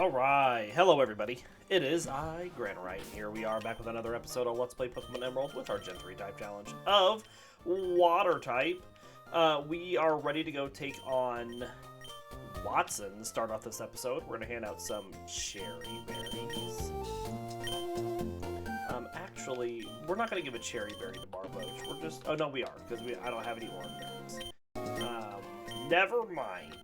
Alright, hello everybody. It is I, Granorite, and here we are back with another episode of Let's Play Pokemon Emerald with our Gen 3 type challenge of Water type. We are ready to go take on Wattson to start off this episode. We're going to hand out some cherry berries. Actually, we're not going to give a cherry berry to Barboach. We're just... Oh, no, we are, because I don't have any orange berries. Never mind.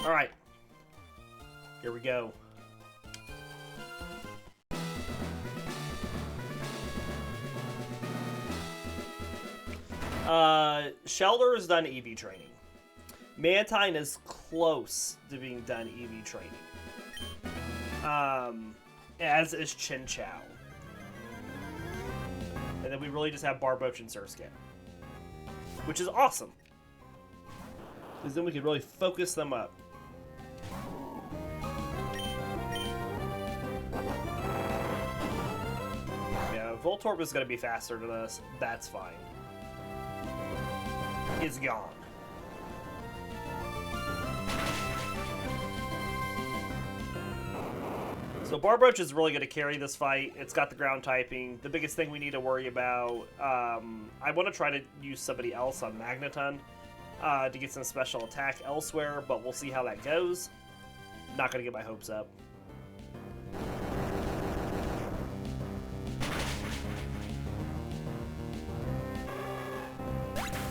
Alright. Here we go. Shellder is done EV training. Mantine is close to being done EV training. As is Chinchou. And then we really just have Barboach and Surskit. Which is awesome. Because then we can really focus them up. Yeah, Voltorb is going to be faster than us. That's fine. It's gone. So Barboach is really going to carry this fight. It's got the ground typing. The biggest thing we need to worry about... I want to try to use somebody else on Magneton to get some special attack elsewhere, but we'll see how that goes. Not going to get my hopes up.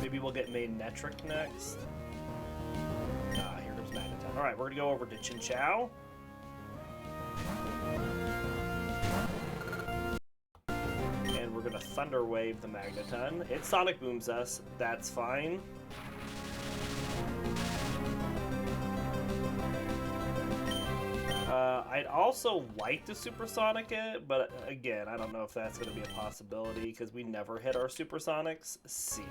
Maybe we'll get Magnetric next. Here comes Magneton. Alright, we're going to go over to Chinchou. And we're going to Thunder Wave the Magneton. It Sonic Booms us. That's fine. I'd also like to Supersonic it, but again, I don't know if that's going to be a possibility because we never hit our Supersonics. See?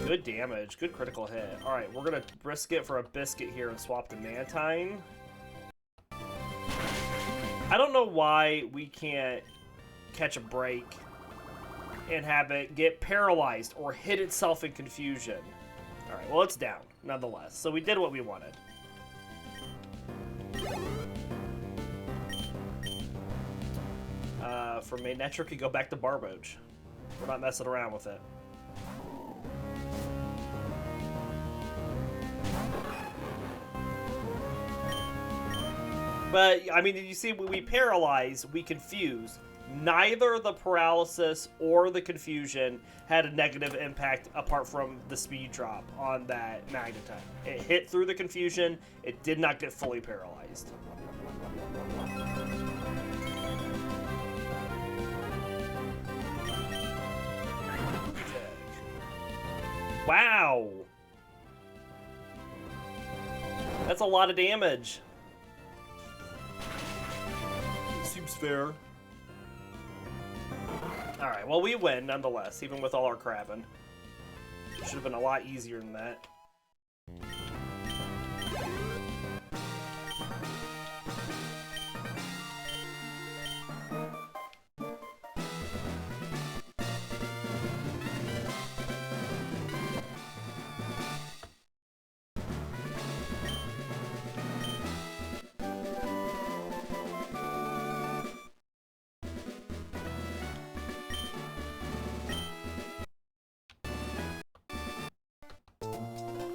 Good damage. Good critical hit. Alright, we're going to risk it for a Biscuit here and swap to Mantine. I don't know why we can't catch a break and have it get paralyzed or hit itself in confusion. Alright, well, it's down, nonetheless. So we did what we wanted. For Magnetric, we go back to Barboach. We're not messing around with it. But, I mean, you see, when we paralyze, we confuse. Neither the paralysis or the confusion had a negative impact apart from the speed drop on that Magneton. It hit through the confusion. It did not get fully paralyzed. Wow! That's a lot of damage. Seems fair. Alright, well, we win, nonetheless, even with all our crabbing. It should have been a lot easier than that.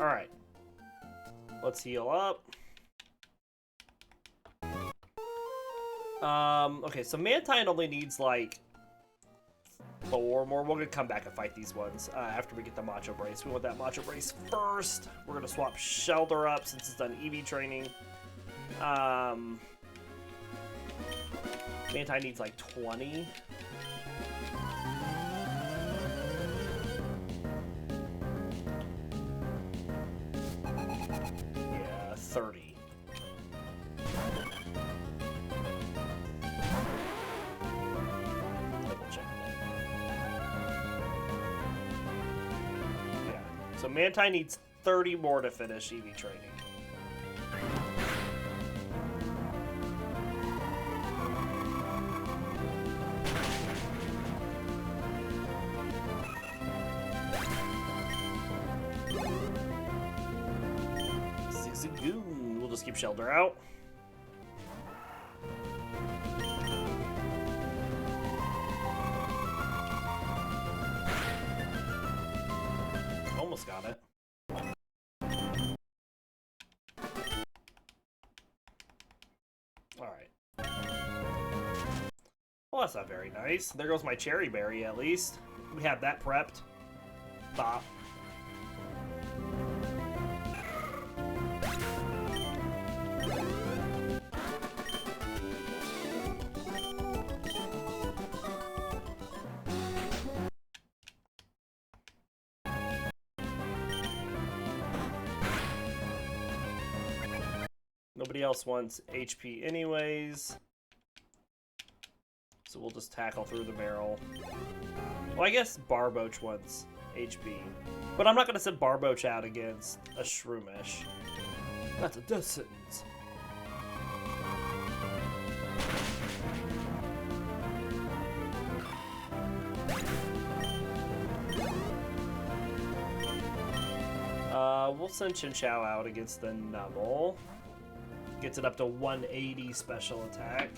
Alright. Let's heal up. Okay, so Mantine only needs, like, 4 more. We're gonna come back and fight these ones after we get the Macho Brace. We want that Macho Brace first. We're gonna swap Shellder up since it's done EV training. Mantine needs, like, 20. Yeah, 30. Double check that. Yeah. So Mantine needs 30 more to finish EV training. Zigzagoon. We'll just keep Shellder out. Almost got it. Alright. Well, that's not very nice. There goes my cherry berry, at least. We have that prepped. Bop. Nobody else wants HP anyways. So we'll just tackle through the barrel. Well, I guess Barboach wants HP. But I'm not going to send Barboach out against a Shroomish. That's a death sentence. We'll send Chinchou out against the Nubble. Gets it up to 180 special attack.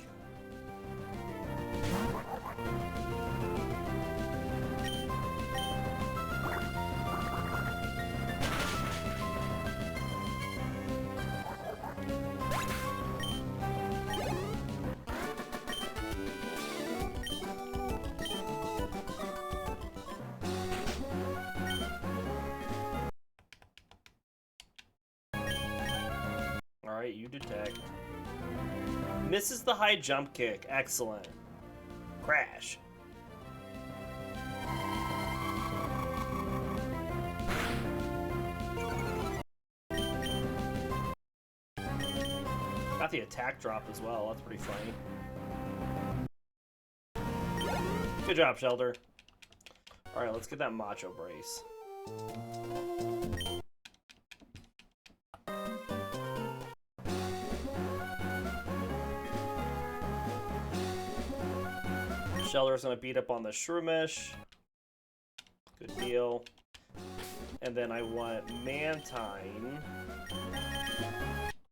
Alright, you detect. Misses the high jump kick. Excellent. Crash. Got the attack drop as well. That's pretty funny. Good job, Shellder. Alright, let's get that Macho Brace. Shellder's gonna beat up on the Shroomish. Good deal. And then I want Mantine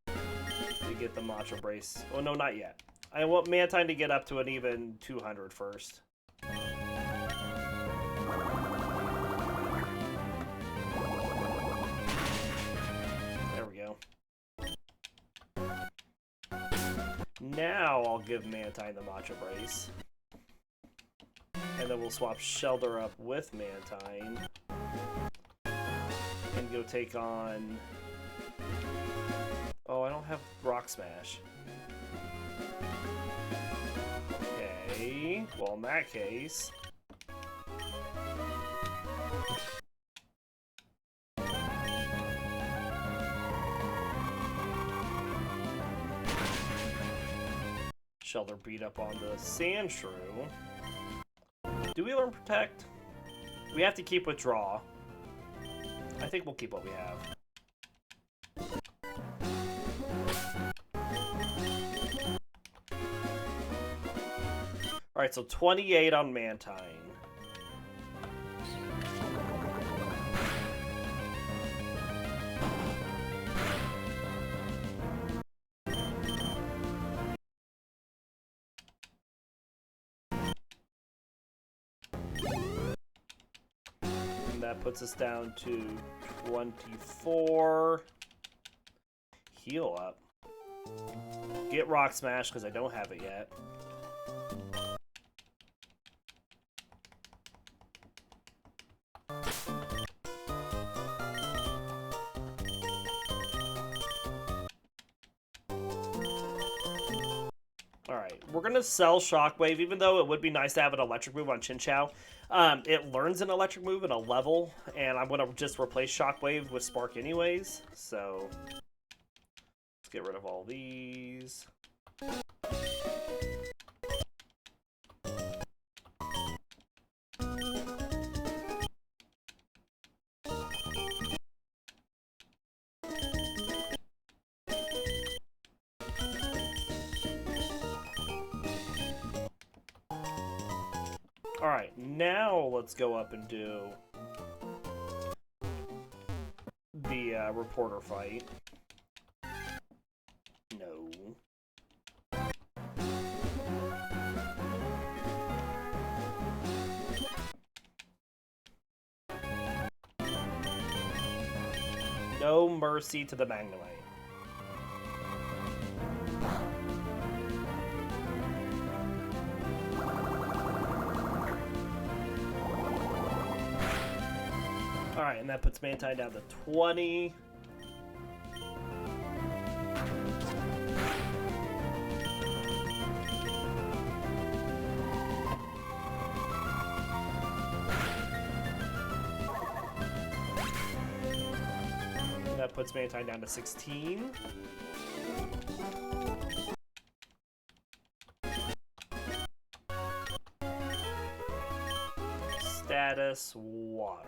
to get the Macho Brace. Oh, no, not yet. I want Mantine to get up to an even 200 first. There we go. Now I'll give Mantine the Macho Brace. And then we'll swap Shellder up with Mantine. And go take on... Oh, I don't have Rock Smash. Okay, well in that case... Shellder beat up on the Sandshrew. Do we learn Protect? We have to keep Withdraw. I think we'll keep what we have. Alright, so 28 on Mantine. That puts us down to 24. Heal up. Get Rock Smash because I don't have it yet. Alright, we're going to sell Shockwave, even though it would be nice to have an electric move on Chinchou. It learns an electric move in a level, and I'm going to just replace Shockwave with Spark anyways. So, let's get rid of all these. Alright, now let's go up and do the reporter fight. no mercy to the Magnemite. Alright, and that puts Mantine down to 20. That puts Mantine down to 16. Status water.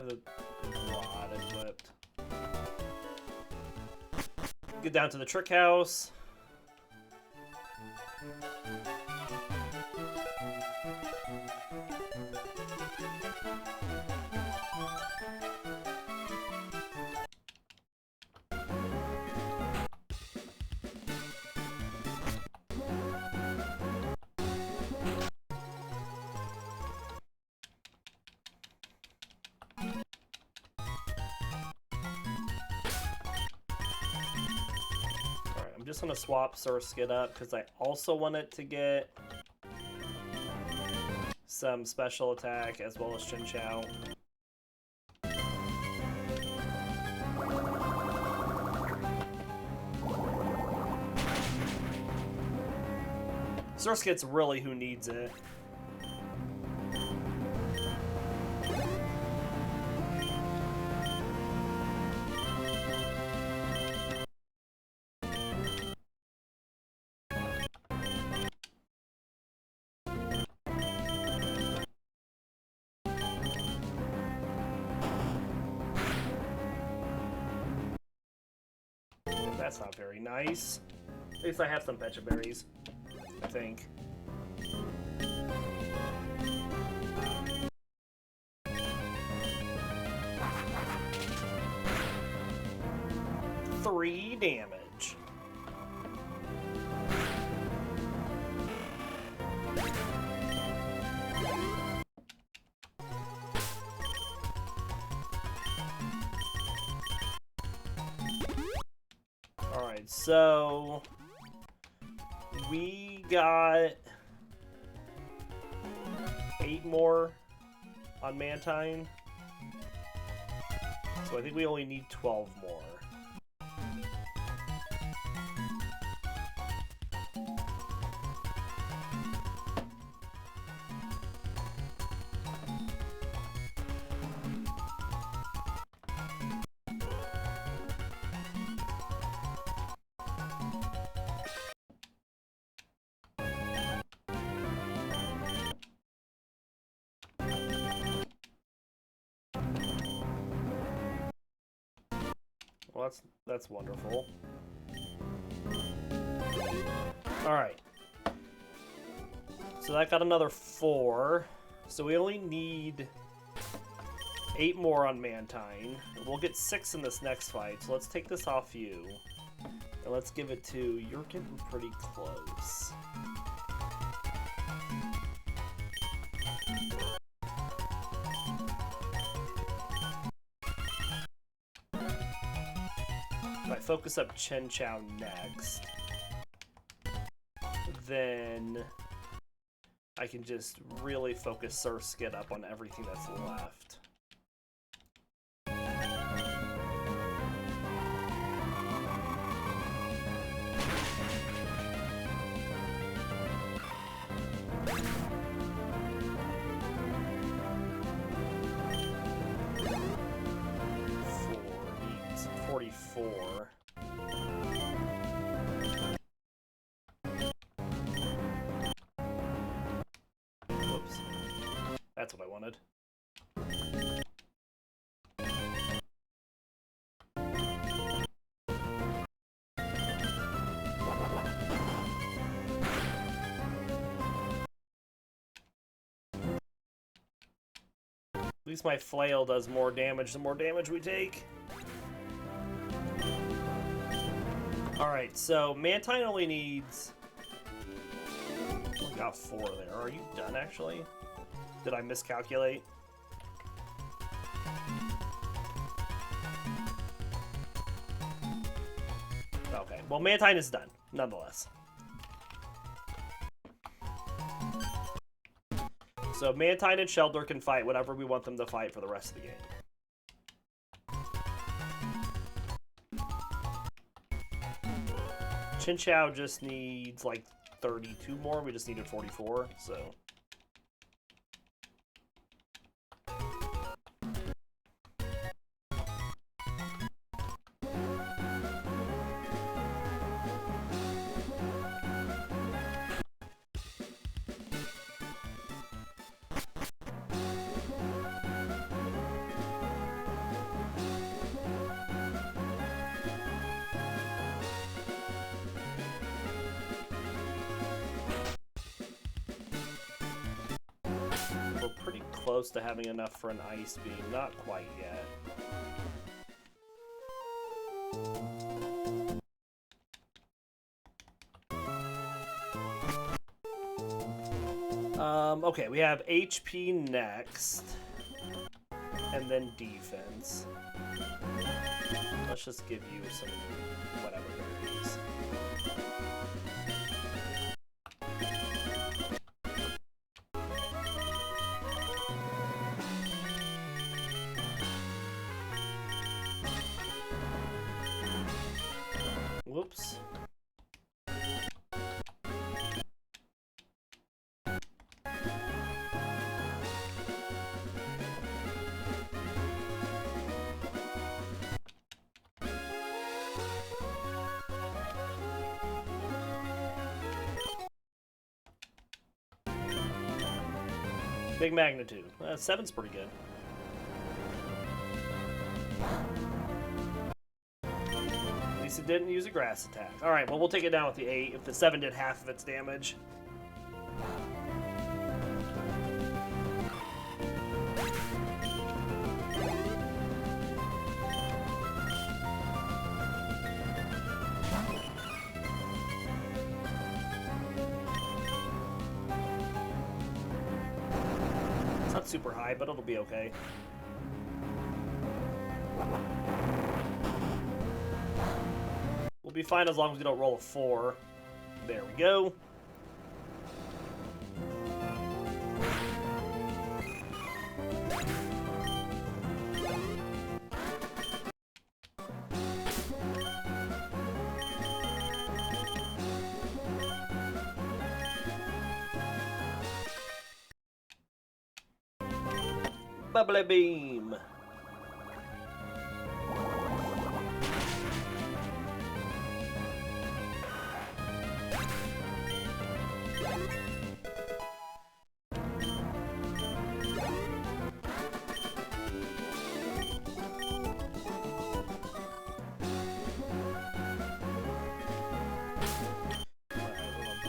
The rod equipped. Get down to the trick house. I'm just going to swap Surskit up because I also want it to get some special attack as well as Chinchou. Surskit's really who needs it. That's not very nice. At least I have some Pecha Berries, I think. Three damage. Alright, so we got 8 more on Mantine. So I think we only need 12 more. Well, that's wonderful. Alright. So that got another 4. So we only need 8 more on Mantine. We'll get 6 in this next fight. So let's take this off you. And let's give it to... You're getting pretty close. If I focus up Chinchou next, then I can just really focus Surskit up on everything that's left. Four. Whoops. That's what I wanted. least my flail does more damage the more damage we take. Alright, so Mantine only needs... got 4 there. Are you done, actually? Did I miscalculate? Okay, well, Mantine is done, nonetheless. So Mantine and Shellder can fight whatever we want them to fight for the rest of the game. Chinchou just needs, like, 32 more. We just needed 44, so... close to having enough for an ice beam. Not quite yet. Okay, we have HP next, and then defense. Let's just give you some whatever berries. Whoops. Big magnitude. 7's pretty good. At least it didn't use a grass attack. Alright, well, we'll take it down with the 8 if the 7 did half of its damage. Super high, but it'll be okay. We'll be fine as long as we don't roll a 4. There we go. Bubbly beam.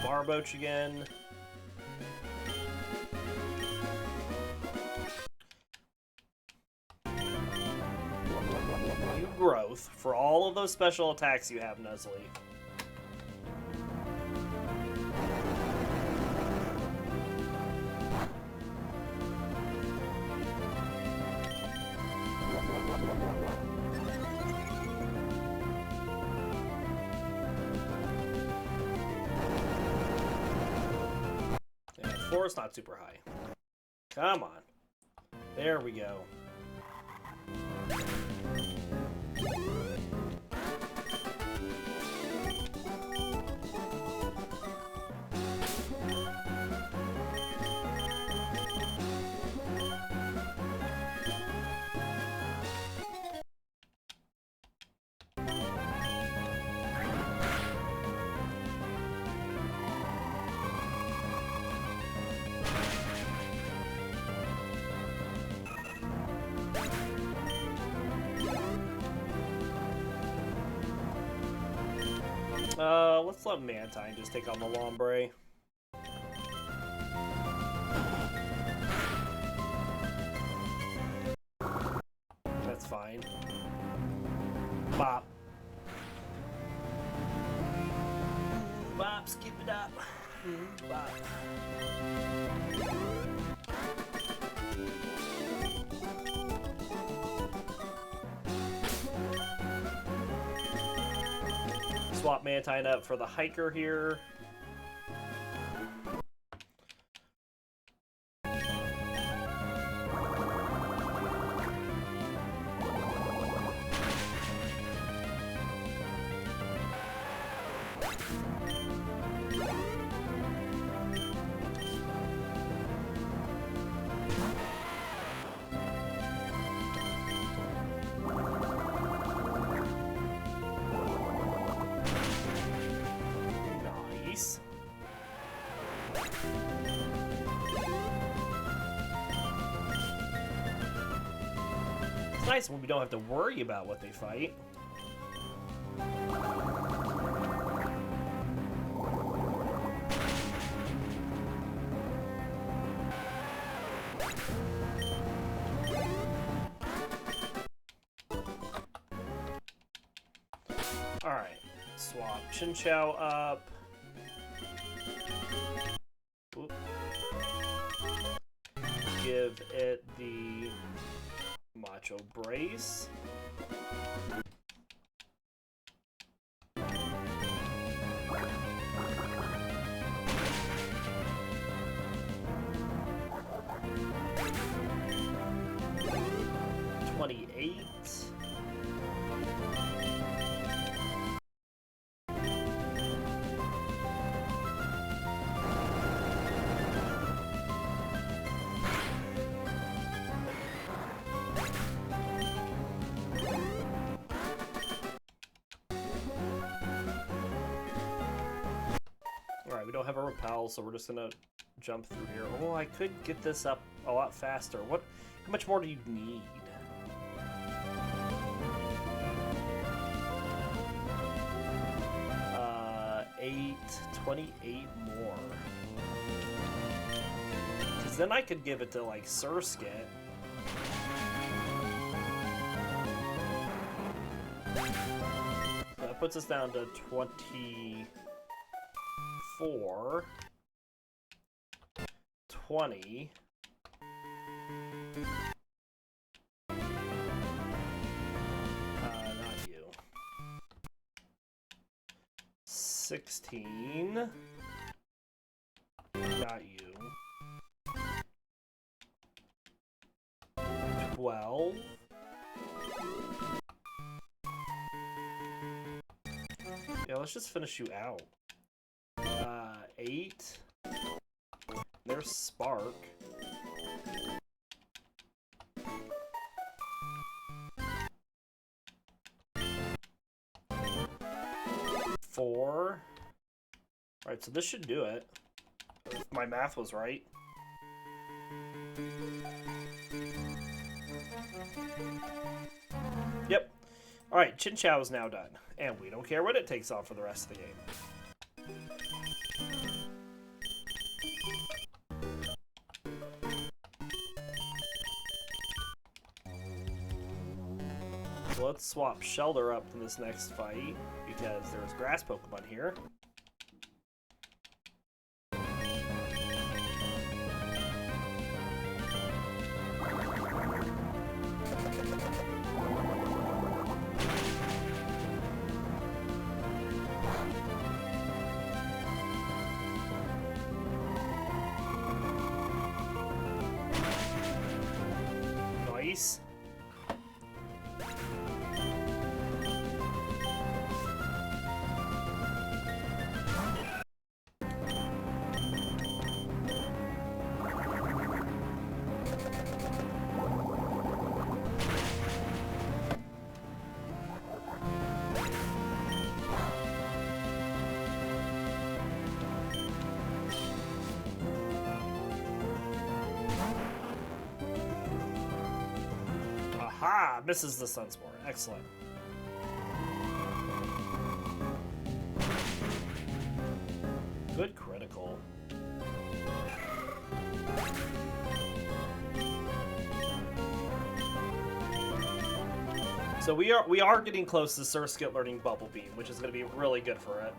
Barboach again. Growth for all of those special attacks you have, Nuzly. And 4 is not super high. Come on. There we go. Let's let Mantine just take on the Lombre. fine. Bop. Bop, skip it up. Bop. Swap Mantine up for the hiker here. It's nice when we don't have to worry about what they fight. Alright, swap Chinchou up. Oop. Give it the Macho Brace. Alright, we don't have a repel, so we're just gonna jump through here. Oh, I could get this up a lot faster. How much more do you need? 28 more. Because then I could give it to, like, Surskit. So that puts us down to 24. 20. Not you. 16. Not you. 12. Yeah, let's just finish you out. 8. There's Spark. 4. Alright, so this should do it. If my math was right. Yep. Alright, Chinchou is now done. And we don't care what it takes on for the rest of the game. So let's swap Shellder up in this next fight, because there's grass Pokemon here. Nice. Aha! Misses the Sunspore. Excellent. Good critical. So we are getting close to Surskit learning Bubble Beam, which is going to be really good for it.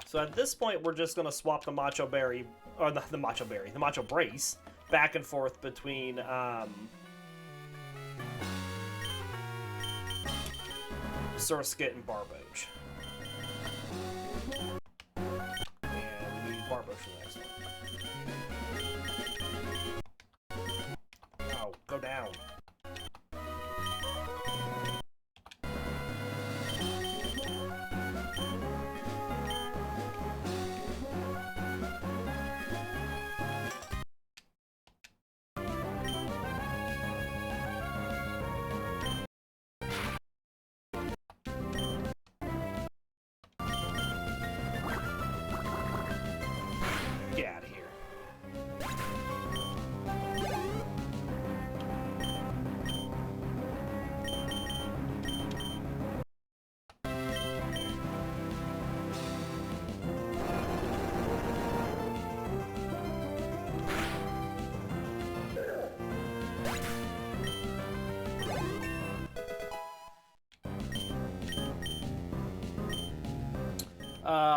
So at this point, we're just going to swap the Macho Berry, or the Macho Berry, the Macho Brace, back and forth between Surskit and Barboach. And we need Barboach for the next one. Oh, go down. Get out of here.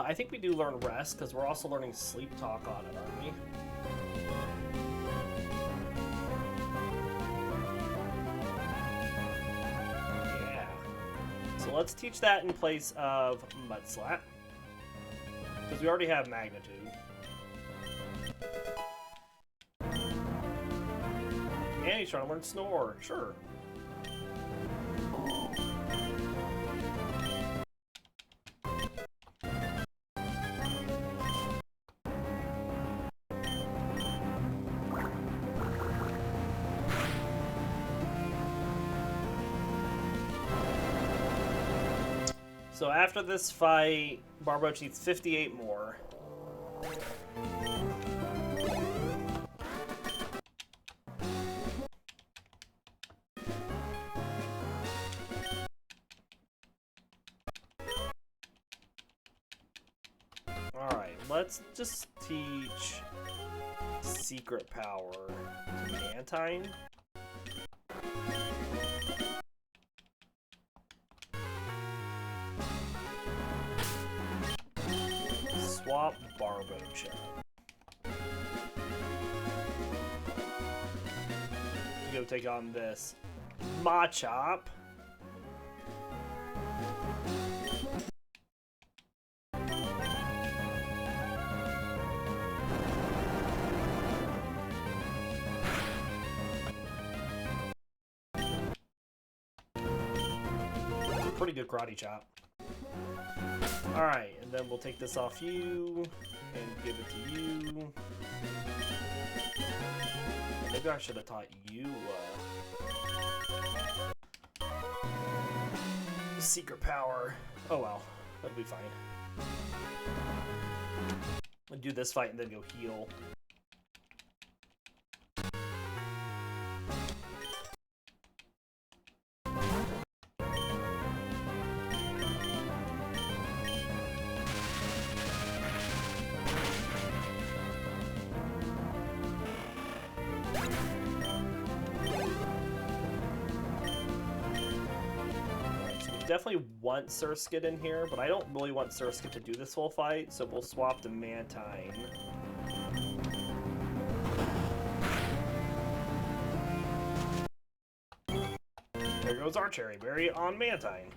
I think we do learn Rest, because we're also learning Sleep Talk on it, aren't we? Yeah. So let's teach that in place of Mudslap, because we already have Magnitude. And he's trying to learn Snore. Sure. So after this fight, Barboach needs 58 more. Alright, let's just teach Secret Power to Mantine. Swap Barboach out. Go take on this Machop. Pretty good karate chop. Alright, and then we'll take this off you and give it to you. Maybe I should have taught you Secret Power. Oh well, that'll be fine. I'll do this fight and then go heal. Definitely want Surskit in here, but I don't really want Surskit to do this whole fight, so we'll swap to Mantine. There goes our Cherry Berry on Mantine.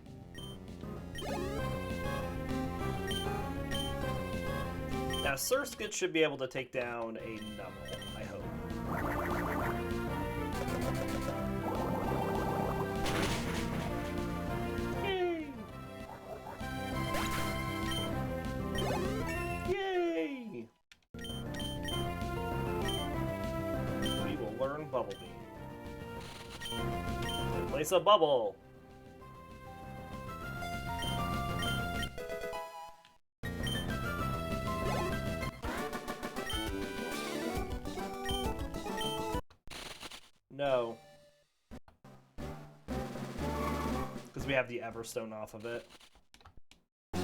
Now Surskit should be able to take down a Numble, I hope. Bubble Beam. Place a bubble. No. Because we have the Everstone off of it. Oh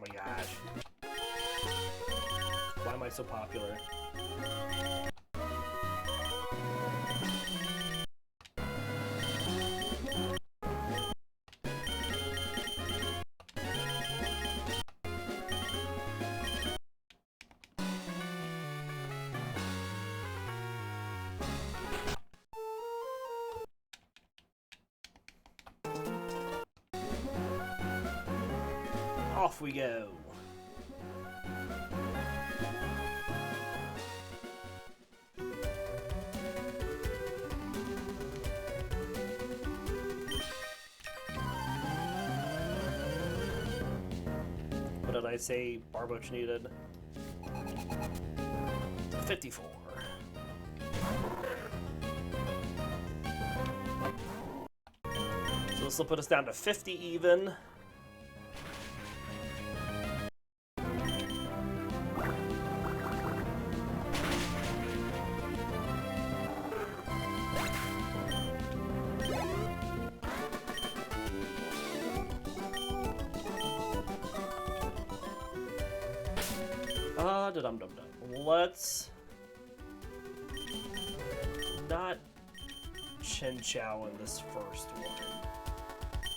my gosh. Why am I so popular? Off we go. What did I say Barboach needed? 54. So this will put us down to 50 even. Let's not Chinchou in this first one,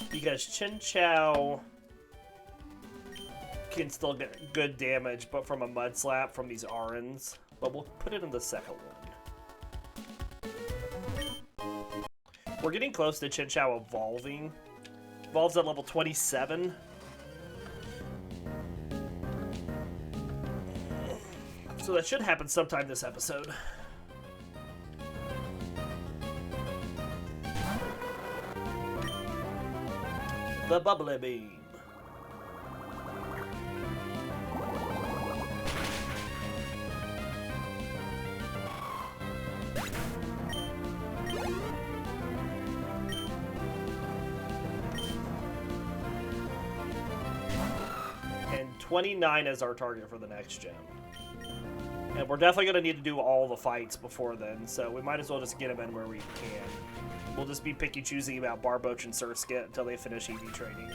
because Chinchou can still get good damage, but from a Mud Slap from these Arons. But we'll put it in the second one. We're getting close to Chinchou evolving. Evolves at level 27. So that should happen sometime this episode. The Bubbly Beam. And 29 is our target for the next gem. And we're definitely going to need to do all the fights before then, so we might as well just get them in where we can. We'll just be picky-choosing about Barboach and Surskit until they finish EV training.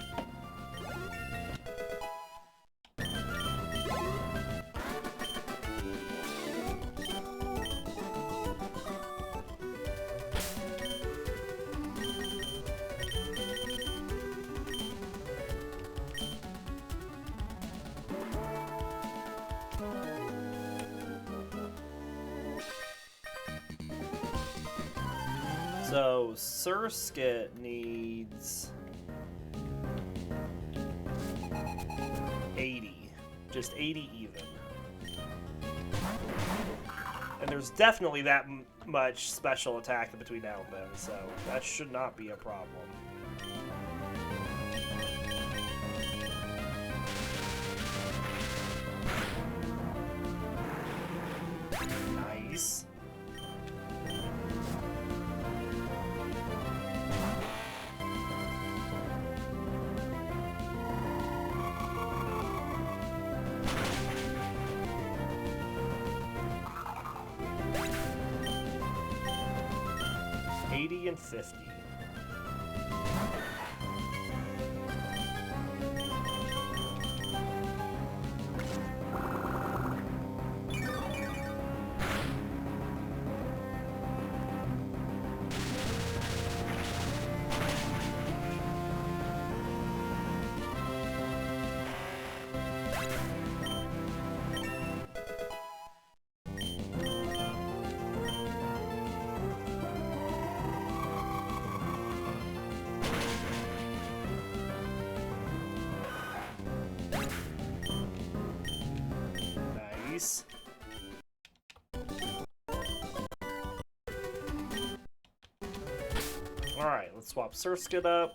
So, Surskit needs 80. Just 80 even. And there's definitely that much special attack between now and then, so that should not be a problem. Nice. And 50. Alright, let's swap Surskit up.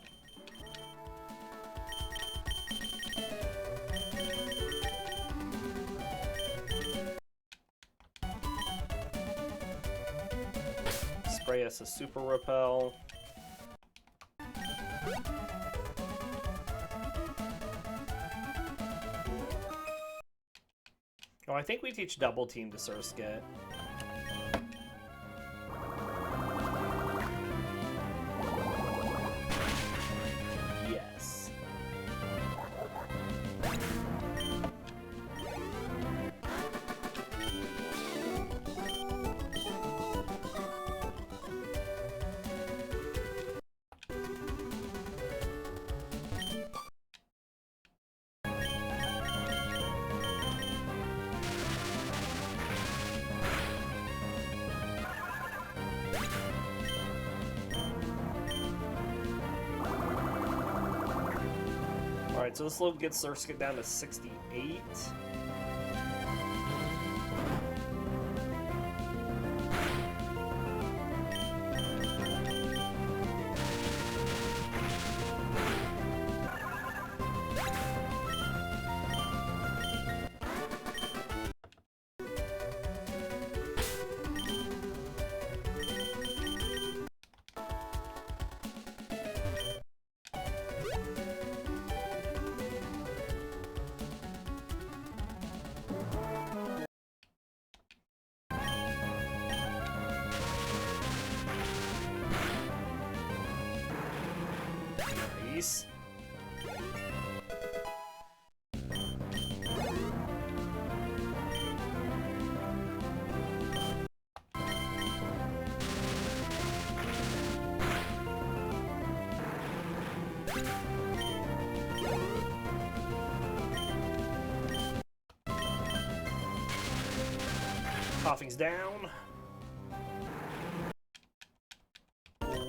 Spray us a Super Repel. Oh, I think we teach Double Team to Surskit. Alright, so this will get Surskit down to 68. Nice. Coughing's down.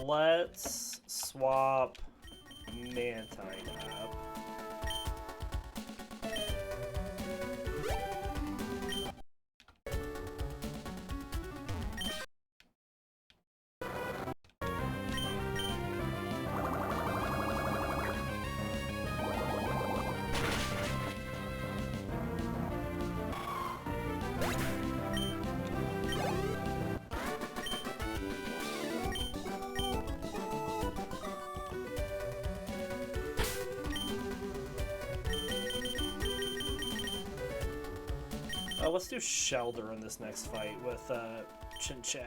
Let's swap Mantine up. Let's do Shellder in this next fight with Chinchou.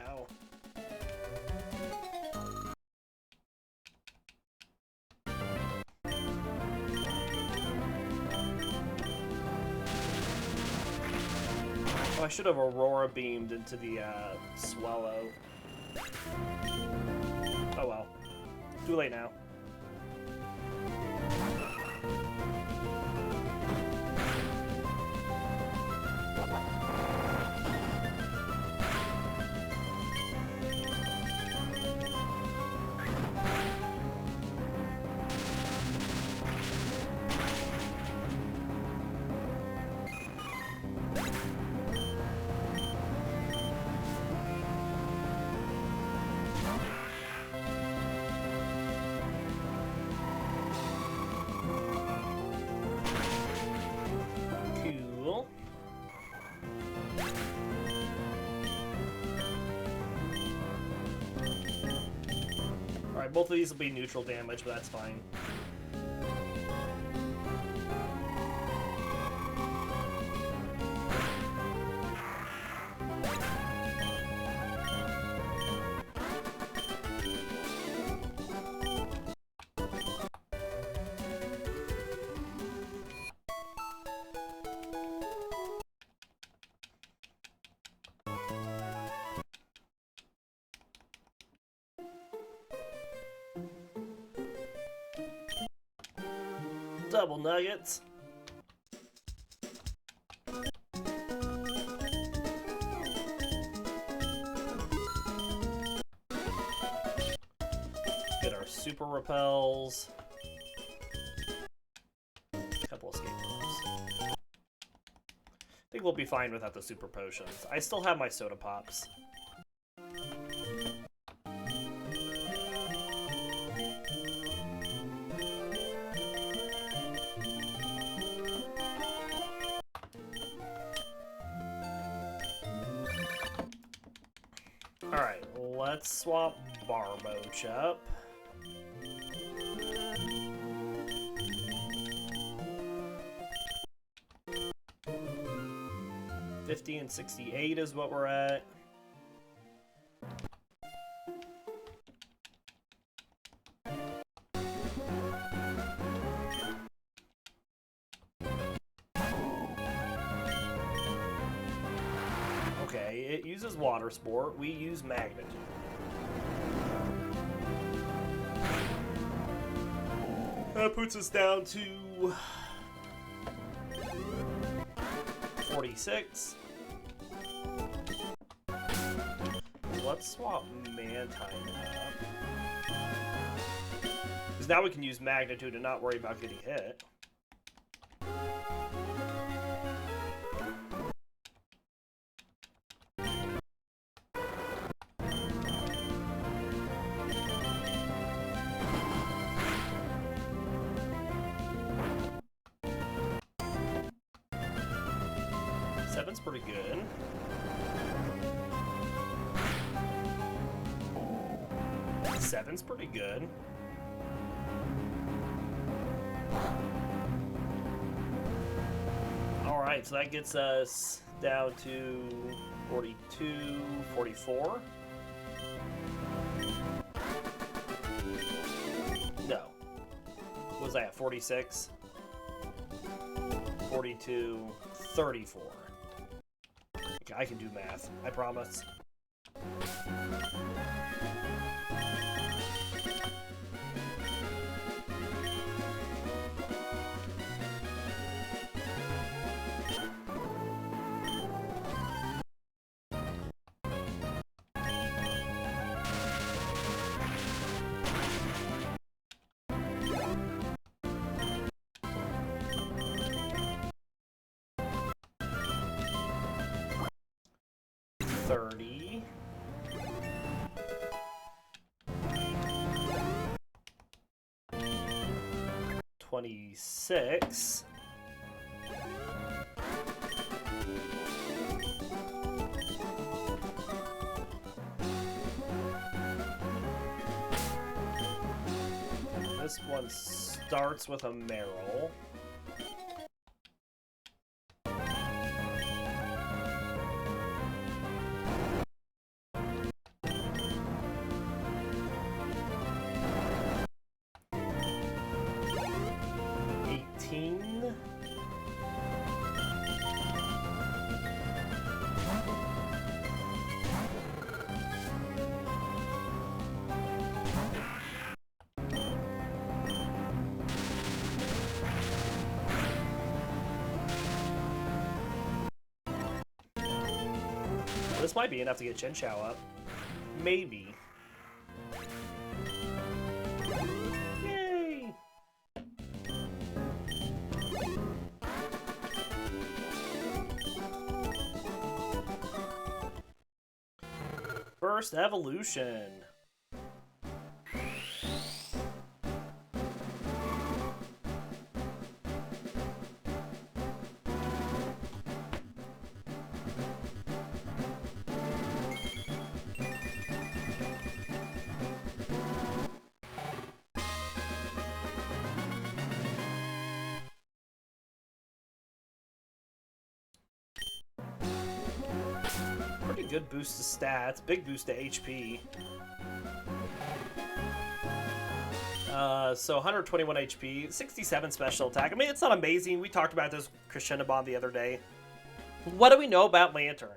Oh, I should have Aurora beamed into the Swallow. Oh well. Too late now. Alright, both of these will be neutral damage, but that's fine. Double nuggets. Get our super repels. Couple escape rooms. I think we'll be fine without the super potions. I still have my soda pops. Alright, let's swap Barboach up. $50 and 68 is what we're at. Okay, it uses Water Sport. We use Magnitude. That puts us down to 46. Let's swap Mantine up. Because now we can use Magnitude and not worry about getting hit. 7's pretty good. Seven's pretty good. Alright, so that gets us down to 42, 44. No. What was that, 46? 42, 34. Okay, I can do math, I promise. $26. This one starts with a Meryl. This might be enough to get Chinchou up. Maybe. Yay! First evolution. Pretty good boost to stats, big boost to HP. So 121 HP, 67 special attack. I mean, it's not amazing. We talked about this Crescendabon the other day. What do we know about Lantern?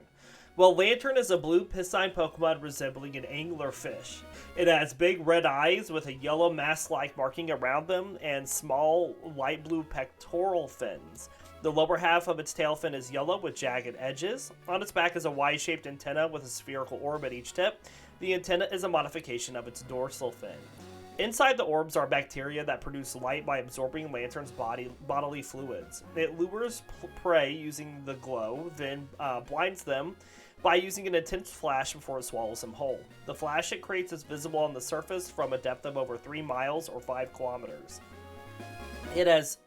Well, Lantern is a blue piscine Pokemon resembling an anglerfish. It has big red eyes with a yellow mask-like marking around them and small light blue pectoral fins. The lower half of its tail fin is yellow with jagged edges. On its back is a Y-shaped antenna with a spherical orb at each tip. The antenna is a modification of its dorsal fin. Inside the orbs are bacteria that produce light by absorbing Lantern's bodily fluids. It lures prey using the glow, then blinds them by using an intense flash before it swallows them whole. The flash it creates is visible on the surface from a depth of over 3 miles or 5 kilometers. It has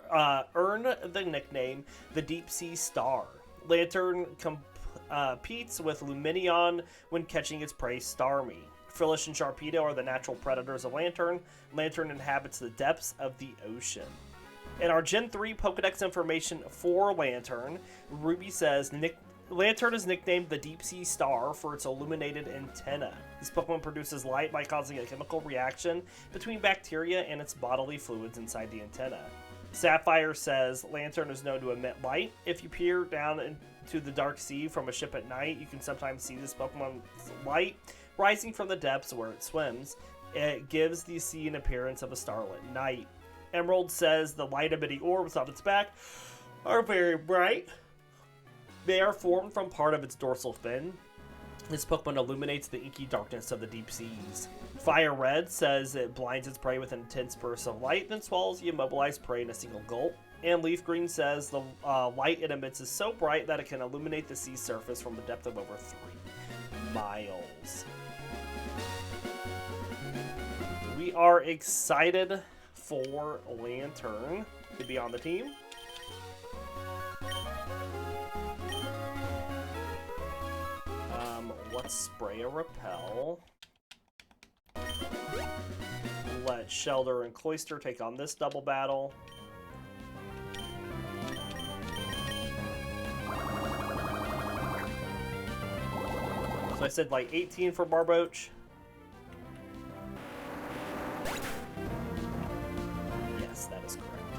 earned the nickname the Deep Sea Star. Lantern competes with Lumineon when catching its prey Starmie. Frillish and Sharpedo are the natural predators of Lantern. Lantern inhabits the depths of the ocean. In our Gen 3 Pokedex information for Lantern, Ruby says Lantern is nicknamed the Deep Sea Star for its illuminated antenna. This Pokemon produces light by causing a chemical reaction between bacteria and its bodily fluids inside the antenna. Sapphire says Lantern is known to emit light. If you peer down into the dark sea from a ship at night, you can sometimes see this Pokemon's light rising from the depths where it swims. It gives the sea an appearance of a starlit night. Emerald says the light-emitting orbs on its back are very bright. They are formed from part of its dorsal fin. This Pokemon illuminates the inky darkness of the deep seas. Fire Red says it blinds its prey with an intense burst of light, then swallows the immobilized prey in a single gulp. And Leaf Green says the light it emits is so bright that it can illuminate the sea surface from a depth of over 3 miles. We are excited for Lantern to be on the team. let's spray a repel. Let Shellder and Cloyster take on this double battle. So I said like 18 for Barboach. Yes, that is correct.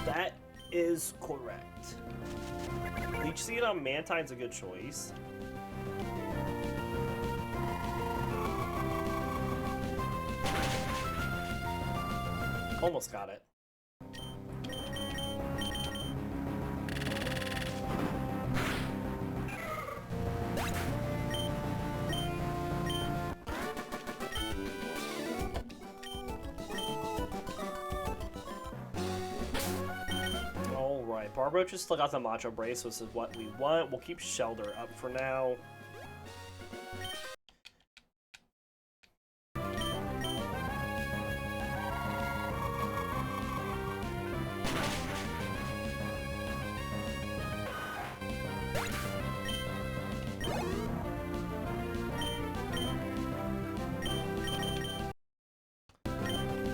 That is correct. Leech Seed on Mantine's a good choice. Almost got it. Alright, Barboach just still got the Macho Brace, which is what we want. We'll keep Shellder up for now.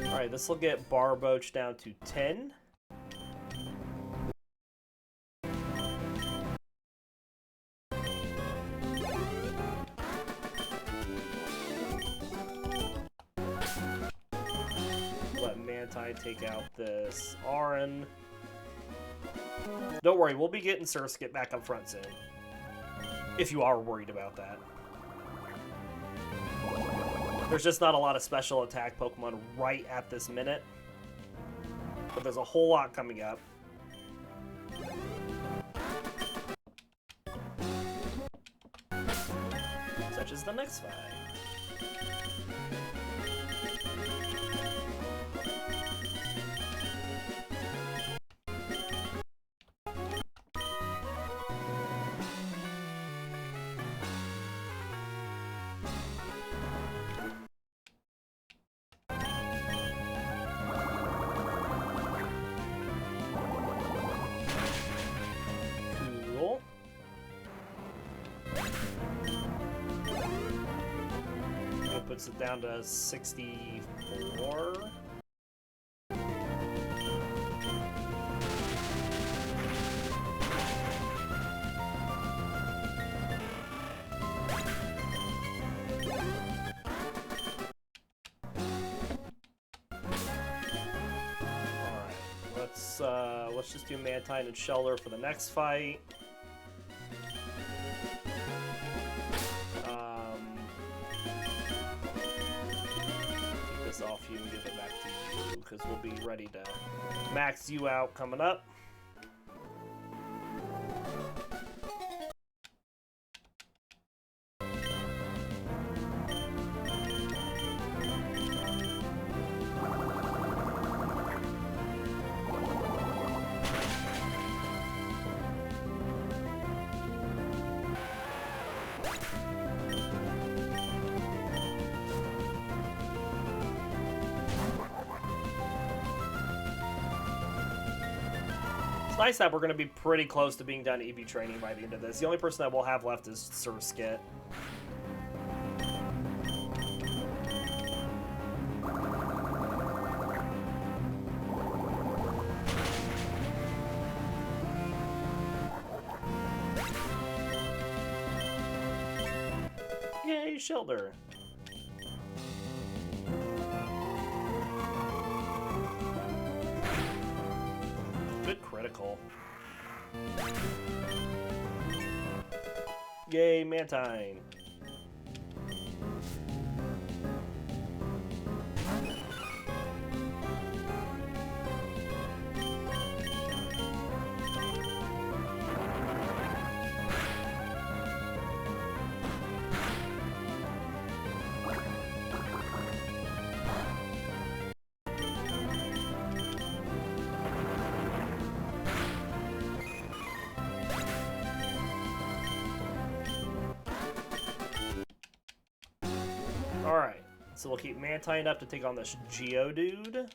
Alright, this will get Barboach down to 10. Let Mantine take out this Aron. Don't worry, we'll be getting Surskit back up front soon. If you are worried about that. There's just not a lot of special attack Pokemon right at this minute. But there's a whole lot coming up. Such as the next fight. Puts it down to 64. Alright, let's just do Mantine and Shellder for the next fight. Off you and give it back to you because we'll be ready to max you out coming up. It's nice that we're going to be pretty close to being done EV training by the end of this. The only person that we'll have left is Surskit. Yay, Shellder. Good critical. Yay, Mantine. Alright, so we'll keep Mantine up to take on this Geodude.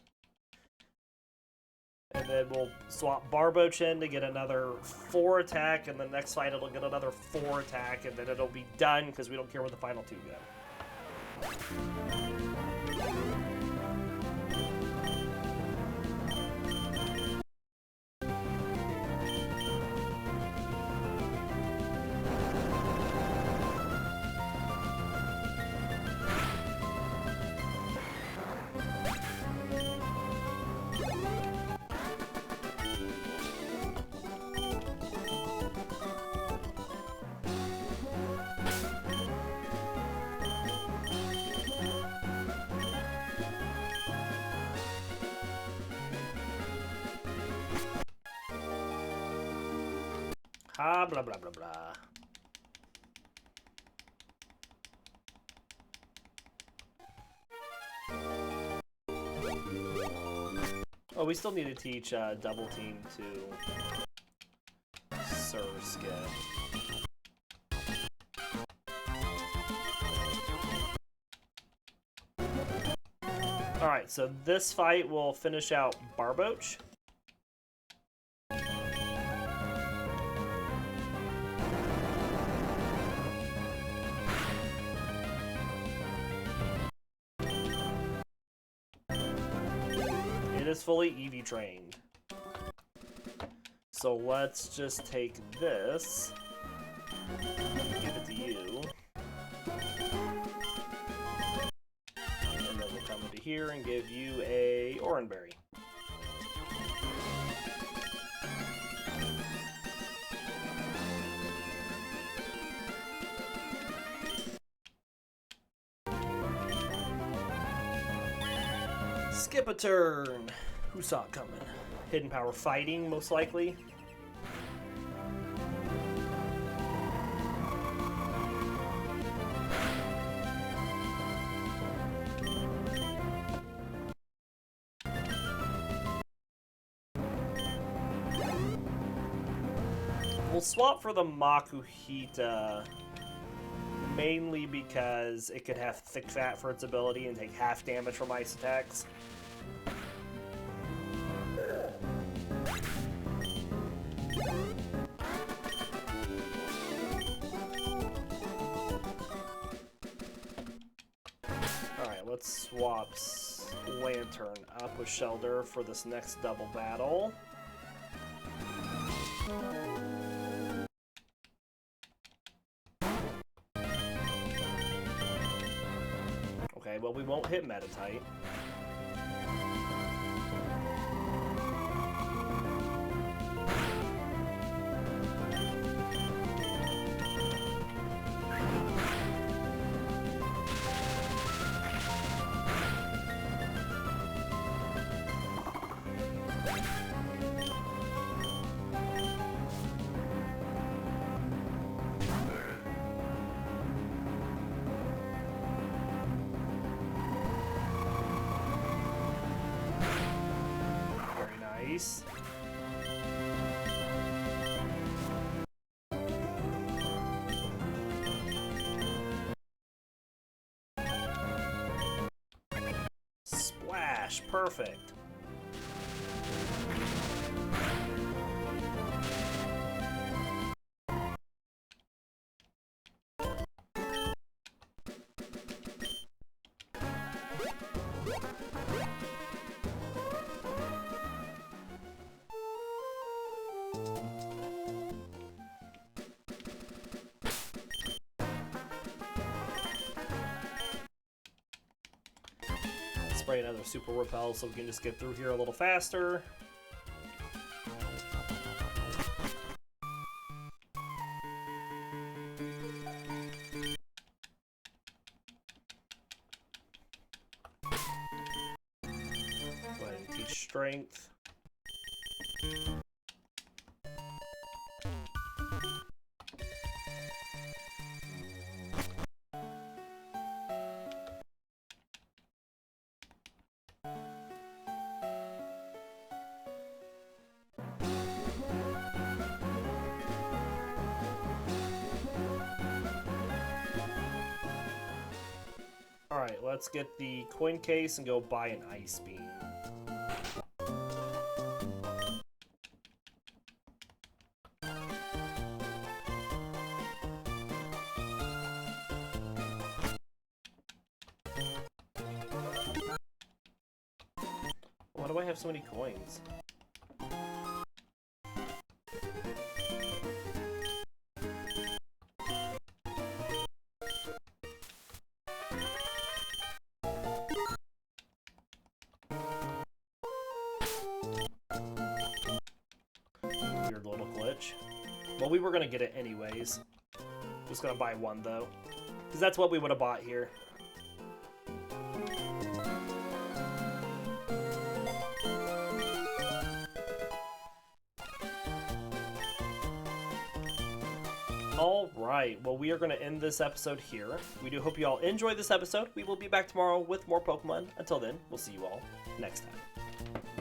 And then we'll swap Barboach in to get another 4 attack, and the next fight it'll get another 4 attack, and then it'll be done because we don't care where the final 2 go. Ah, blah, blah, blah, blah. Oh, we still need to teach Double Team to Surskit. Alright, so this fight will finish out Barboach. It is fully EV trained. So let's just take this, give it to you, and then we'll come into here and give you a Oranberry. Skip a turn. Who saw it coming? Hidden Power Fighting, most likely. We'll swap for the Makuhita, mainly because it could have Thick Fat for its ability and take half damage from ice attacks. Alright, let's swap Lantern up with Shellder for this next double battle. Okay, well, we won't hit Meta-type. Nice. Splash, perfect. Spray another Super Repel so we can just get through here a little faster. Go ahead and teach Strength. Alright, let's get the coin case and go buy an Ice Beam. do I have so many coins? Weird little glitch. Well, we were gonna get it anyways. Just gonna buy one though, because that's what we would have bought here. Alright, well, we are going to end this episode here. We do hope you all enjoyed this episode. We will be back tomorrow with more Pokemon. Until then, we'll see you all next time.